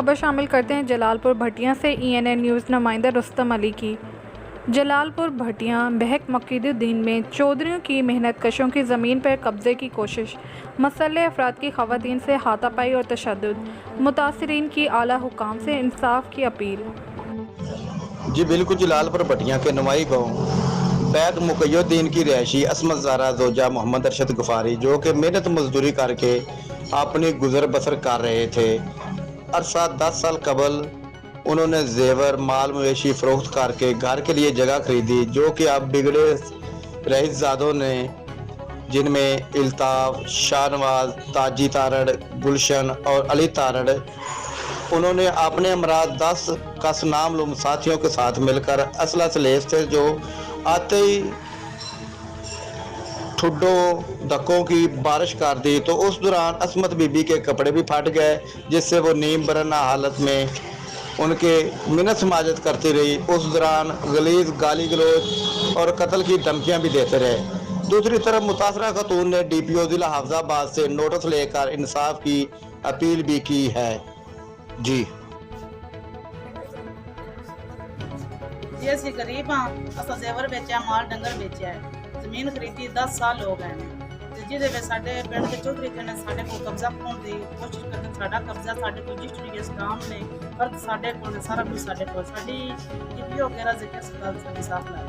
खबर शामिल करते हैं जलालपुर भटिया से। ENN न्यूज़ नुमाइंदा रुस्तम अली की। जलालपुर भटिया बहक मकीदुद्दीन में चौधरियों की मेहनत कशों की ज़मीन पर कब्ज़े की कोशिश, मसल्ह अफराद की ख़वातीन से हाथापाई और तशद्दुद, मुतासरीन की आला हुकाम से इंसाफ की अपील। जी बिल्कुल, जलालपुर भटिया के नुमाई गाँव बैग मुकैयुद्दीन की रिहायशी असमत ज़ारा जोजा मोहम्मद अरशद गफ़ारी, जो कि मेहनत मजदूरी करके अपनी गुजर बसर कर रहे थे। अरसा 10 साल कबल उन्होंने जेवर माल मवेशी फ़रोख्त करके घर के लिए जगह खरीदी, जो कि अब बिगड़े रईसज़ादों ने, जिनमें इल्ताफ़, शाहनवाज, ताजी तारड़, गुलशन और अली तारड़, उन्होंने अपने अमराद 10 कस नामलूम साथियों के साथ मिलकर असला से लैस थे, जो आते ही ठुड्डो धक्कों की बारिश कर दी। तो उस दौरान असमत बीबी के कपड़े भी फट गए, जिससे वो नीम बरना हालत में उनके मिन्नत समाजत करती रही। उस दौरान गलीज गाली गलोच और कत्ल की धमकियां भी देते रहे। दूसरी तरफ मुतासरा खतून ने DPO जिला हाफजाबाद से नोटिस लेकर इंसाफ की अपील भी की है। जी असं गरीब हाँ, असा जेवर बेचा, माल डंगर बेचा है, जमीन खरीदी 10 साल हो गए हैं। जिहदे साडे पिंड के चौधरी ने साडे को कब्जा पाउण दी कोशिश करके साडा कब्जा साडे को रजिस्ट्री स्टाम ने पर साडे को सारा कुछ साडे को साडी DPO वगैरह जिक्र सरकार साडी साफ ला